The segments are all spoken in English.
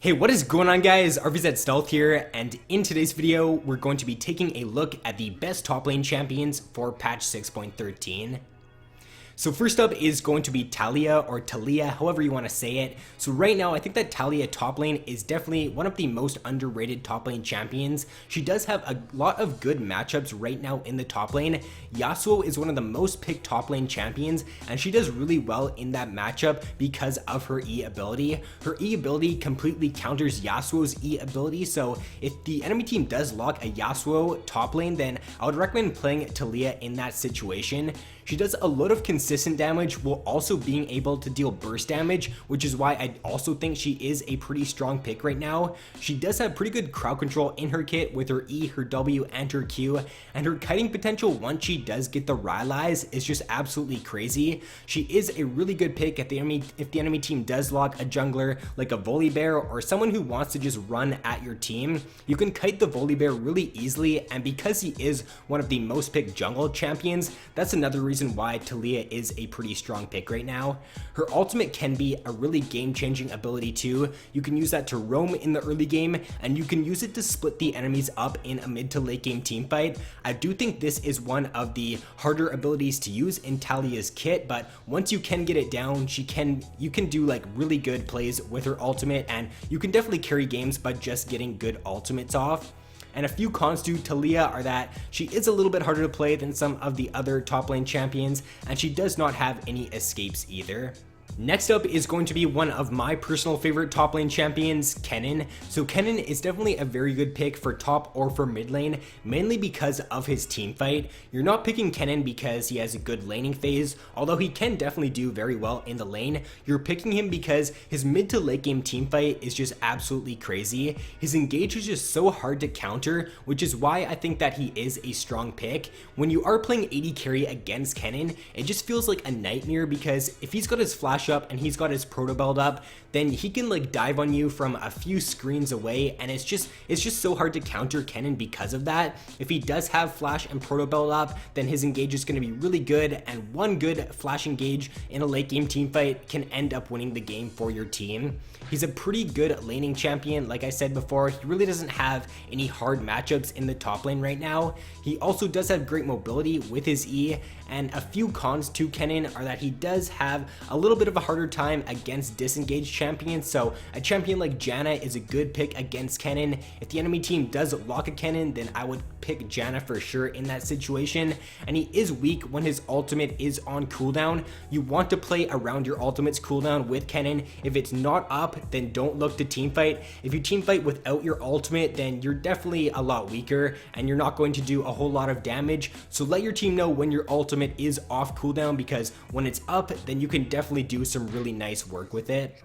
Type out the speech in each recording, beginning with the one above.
Hey, what is going on guys? RvzStealth here, and in today's video, we're going to be taking a look at the best top lane champions for patch 6.13. So first up is going to be Talia, or Talia, however you want to say it. So right now, I think that Talia top lane is definitely one of the most underrated top lane champions. She does have a lot of good matchups right now in the top lane. Yasuo is one of the most picked top lane champions, and she does really well in that matchup because of her E ability. Her E ability completely counters Yasuo's E ability, so if the enemy team does lock a Yasuo top lane, then I would recommend playing Talia in that situation. She does a lot of consistent damage while also being able to deal burst damage, which is why I also think she is a pretty strong pick right now. She does have pretty good crowd control in her kit with her E, her W, and her Q, and her kiting potential once she does get the Rylai's is just absolutely crazy. She is a really good pick if the enemy team does lock a jungler like a Volibear or someone who wants to just run at your team. You can kite the Volibear really easily, and because he is one of the most picked jungle champions, that's another reason why Talia is a pretty strong pick right now. Her ultimate can be a really game-changing ability too. You can use that to roam in the early game, and you can use it to split the enemies up in a mid to late game team fight. I do think this is one of the harder abilities to use in Talia's kit, but once you can get it down, you can do like really good plays with her ultimate, and you can definitely carry games by just getting good ultimates off. And a few cons to Talia are that she is a little bit harder to play than some of the other top lane champions, and she does not have any escapes either. Next up is going to be one of my personal favorite top lane champions, Kenan. So Kenan is definitely a very good pick for top or for mid lane, mainly because of his team fight. You're not picking Kenan because he has a good laning phase, although he can definitely do very well in the lane. You're picking him because his mid to late game team fight is just absolutely crazy. His engage is just so hard to counter, which is why I think that he is a strong pick. When you are playing AD carry against Kenan, it just feels like a nightmare because if he's got his flash up and he's got his proto belt up, then he can like dive on you from a few screens away, and it's just so hard to counter Kenan because of that. If he does have flash and proto belt up, then his engage is going to be really good, and one good flash engage in a late game team fight can end up winning the game for your team. He's a pretty good laning champion. Like I said before, he really doesn't have any hard matchups in the top lane right now. He also does have great mobility with his E, and a few cons to Kenan are that he does have a little bit of a harder time against disengaged champions. So a champion like Janna is a good pick against Kenan. If the enemy team does lock a Kenan, then I would pick Janna for sure in that situation. And he is weak when his ultimate is on cooldown. You want to play around your ultimate's cooldown with Kenan. If it's not up, then don't look to teamfight. If you teamfight without your ultimate, then you're definitely a lot weaker and you're not going to do a whole lot of damage. So let your team know when your ultimate is off cooldown, because when it's up, then you can definitely do some really nice work with it.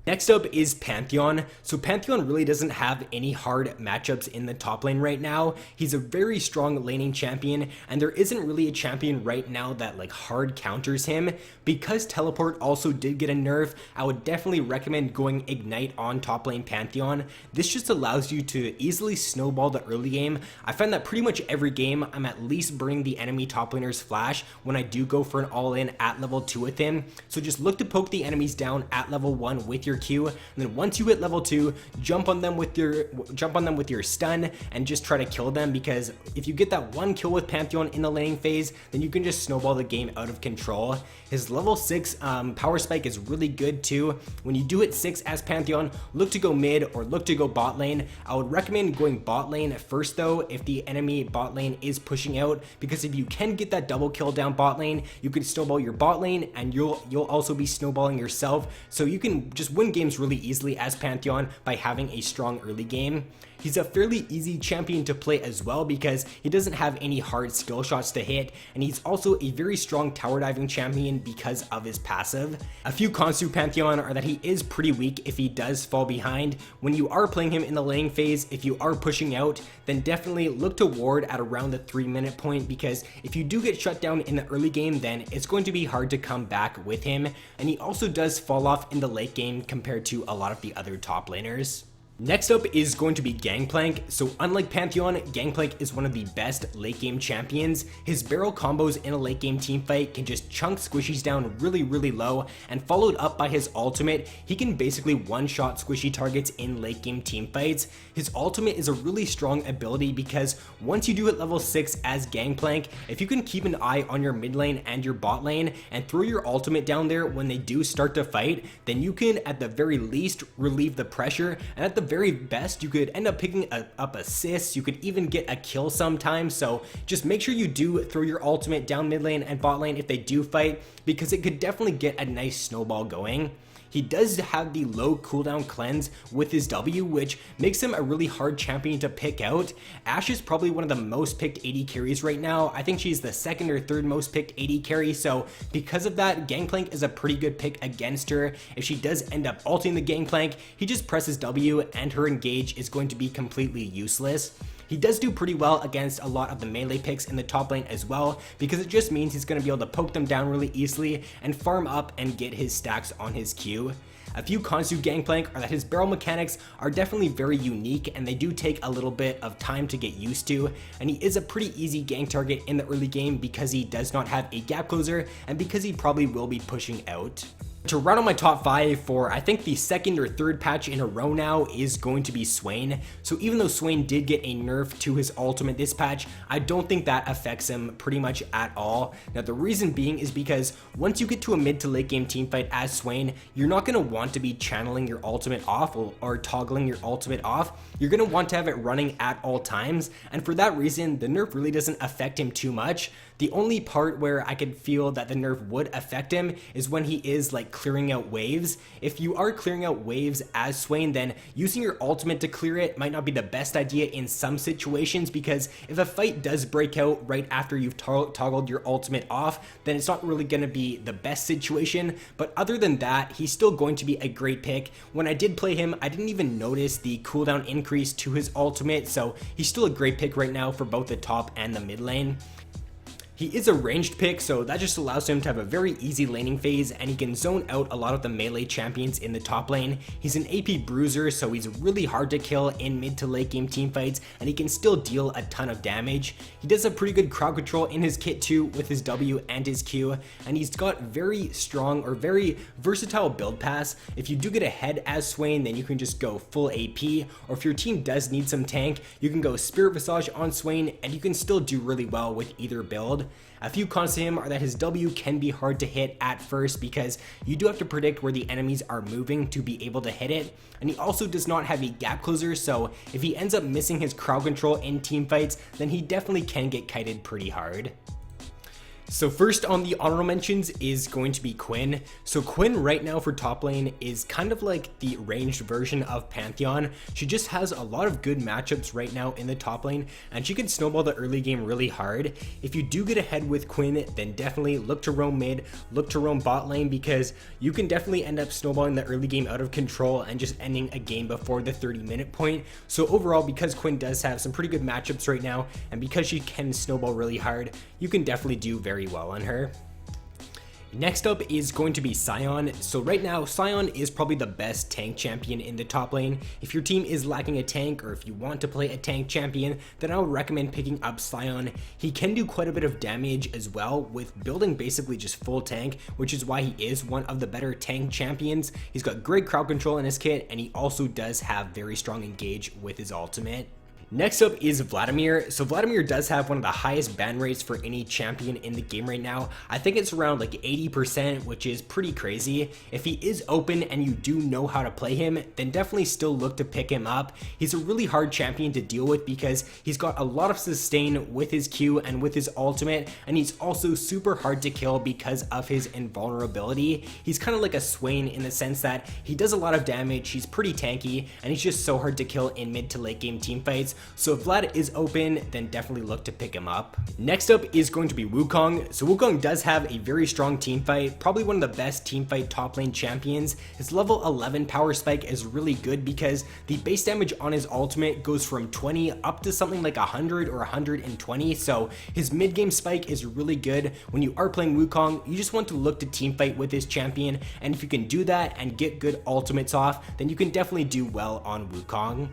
Next up is Pantheon. So Pantheon really doesn't have any hard matchups in the top lane right now. He's a very strong laning champion, and there isn't really a champion right now that like hard counters him. Because teleport also did get a nerf, I would definitely recommend going Ignite on top lane Pantheon. This just allows you to easily snowball the early game. I find that pretty much every game I'm at least burning the enemy top laner's flash when I do go for an all-in at level 2 with him. So just look to poke the enemies down at level 1 with your Q, and then once you hit level 2, jump on them with your stun and just try to kill them, because if you get that one kill with Pantheon in the laning phase, then you can just snowball the game out of control. His level 6 power spike is really good too. When you do hit 6 as Pantheon, look to go mid or look to go bot lane. I would recommend going bot lane first though if the enemy bot lane is pushing out, because if you can get that double kill down bot lane, you can snowball your bot lane and you'll also be snowballing yourself, so you can just win games really easily as Pantheon by having a strong early game. He's a fairly easy champion to play as well because he doesn't have any hard skill shots to hit, and he's also a very strong tower diving champion because of his passive. A few cons to Pantheon are that he is pretty weak if he does fall behind. When you are playing him in the laning phase, if you are pushing out, then definitely look to ward at around the 3-minute point, because if you do get shut down in the early game, then it's going to be hard to come back with him, and he also does fall off in the late game compared to a lot of the other top laners. Next up is going to be Gangplank. So unlike Pantheon, Gangplank is one of the best late game champions. His barrel combos in a late game teamfight can just chunk squishies down really low, and followed up by his ultimate, he can basically one-shot squishy targets in late game teamfights. His ultimate is a really strong ability because once you do it level 6 as Gangplank, if you can keep an eye on your mid lane and your bot lane and throw your ultimate down there when they do start to fight, then you can at the very least relieve the pressure, and at the very best you could end up picking up assists. You could even get a kill sometimes. So just make sure you do throw your ultimate down mid lane and bot lane if they do fight, because it could definitely get a nice snowball going. He does have the low cooldown cleanse with his W, which makes him a really hard champion to pick out. Ashe is probably one of the most picked AD carries right now. I think she's the second or third most picked AD carry, so because of that, Gangplank is a pretty good pick against her. If she does end up ulting the Gangplank, he just presses W and her engage is going to be completely useless. He does do pretty well against a lot of the melee picks in the top lane as well, because it just means he's going to be able to poke them down really easily and farm up and get his stacks on his Q. A few cons to Gangplank are that his barrel mechanics are definitely very unique and they do take a little bit of time to get used to, and he is a pretty easy gank target in the early game because he does not have a gap closer and because he probably will be pushing out. To round out my top 5 for I think the second or third patch in a row now is going to be Swain. So even though Swain did get a nerf to his ultimate this patch, I don't think that affects him pretty much at all. Now the reason being is because once you get to a mid to late game teamfight as Swain, you're not going to want to be channeling your ultimate off or toggling your ultimate off. You're going to want to have it running at all times, and for that reason the nerf really doesn't affect him too much. The only part where I could feel that the nerf would affect him is when he is like clearing out waves. If you are clearing out waves as Swain, then using your ultimate to clear it might not be the best idea in some situations, because if a fight does break out right after you've toggled your ultimate off, then it's not really going to be the best situation. But other than that, he's still going to be a great pick. When I did play him, I didn't even notice the cooldown increase to his ultimate, so he's still a great pick right now for both the top and the mid lane. He is a ranged pick, so that just allows him to have a very easy laning phase, and he can zone out a lot of the melee champions in the top lane. He's an AP bruiser, so he's really hard to kill in mid to late game teamfights, and he can still deal a ton of damage. He does have pretty good crowd control in his kit too with his W and his Q, and he's got very strong or very versatile build pass. If you do get ahead as Swain, then you can just go full AP, or if your team does need some tank, you can go Spirit Visage on Swain, and you can still do really well with either build. A few cons to him are that his W can be hard to hit at first because you do have to predict where the enemies are moving to be able to hit it, and he also does not have a gap closer, so if he ends up missing his crowd control in team fights, then he definitely can get kited pretty hard. So first on the honorable mentions is going to be Quinn. So Quinn right now for top lane is kind of like the ranged version of Pantheon. She just has a lot of good matchups right now in the top lane, and she can snowball the early game really hard. If you do get ahead with Quinn, then definitely look to roam mid, look to roam bot lane, because you can definitely end up snowballing the early game out of control and just ending a game before the 30-minute point. So overall, because Quinn does have some pretty good matchups right now, and because she can snowball really hard, you can definitely do very well on her. Next up is going to be Sion. So right now, Sion is probably the best tank champion in the top lane. If your team is lacking a tank, or if you want to play a tank champion, then I would recommend picking up Sion. He can do quite a bit of damage as well with building basically just full tank, which is why he is one of the better tank champions. He's got great crowd control in his kit, and he also does have very strong engage with his ultimate. Next up is Vladimir. So Vladimir does have one of the highest ban rates for any champion in the game right now. I think it's around like 80%, which is pretty crazy. If he is open and you do know how to play him, then definitely still look to pick him up. He's a really hard champion to deal with because he's got a lot of sustain with his Q and with his ultimate, and he's also super hard to kill because of his invulnerability. He's kind of like a Swain in the sense that he does a lot of damage, he's pretty tanky, and he's just so hard to kill in mid to late game teamfights. so if Vlad is open, then definitely look to pick him up. Next up is going to be Wukong. So Wukong does have a very strong team fight, probably one of the best team fight top lane champions. His level 11 power spike is really good because the base damage on his ultimate goes from 20 up to something like 100 or 120, so his mid game spike is really good. When you are playing Wukong, you just want to look to team fight with his champion, and if you can do that and get good ultimates off, then you can definitely do well on Wukong.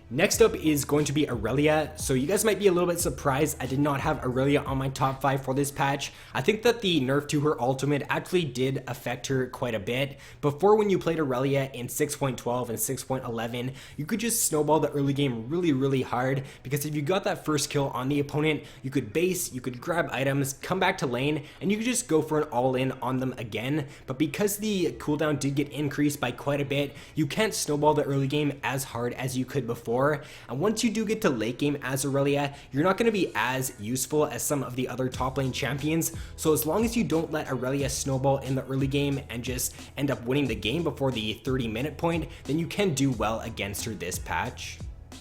Next up is going to be Irelia. So you guys might be a little bit surprised I did not have Irelia on my top 5 for this patch. I think that the nerf to her ultimate actually did affect her quite a bit. Before, when you played Irelia in 6.12 and 6.11, you could just snowball the early game really hard, because if you got that first kill on the opponent, you could base, you could grab items, come back to lane, and you could just go for an all-in on them again. But because the cooldown did get increased by quite a bit, you can't snowball the early game as hard as you could before. And once you do get to late game as Irelia, you're not going to be as useful as some of the other top lane champions. So as long as you don't let Irelia snowball in the early game and just end up winning the game before the 30-minute point, then you can do well against her this patch.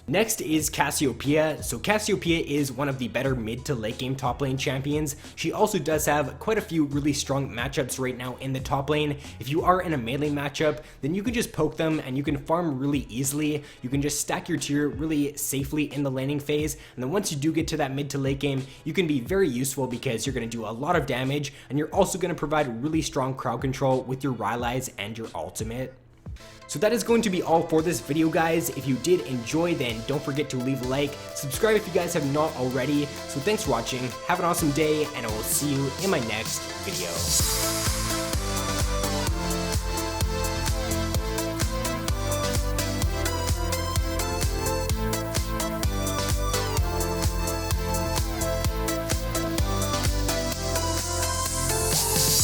Next is Cassiopeia. So Cassiopeia is one of the better mid to late game top lane champions. She also does have quite a few really strong matchups right now in the top lane. If you are in a melee matchup, then you can just poke them and you can farm really easily. You can just stack your tier really safely in the laning phase, and then once you do get to that mid to late game, you can be very useful because you're going to do a lot of damage, and you're also going to provide really strong crowd control with your Rylai's and your ultimate. So that is going to be all for this video, guys. If you did enjoy, then don't forget to leave a like, subscribe if you guys have not already. So thanks for watching, have an awesome day, and I will see you in my next video.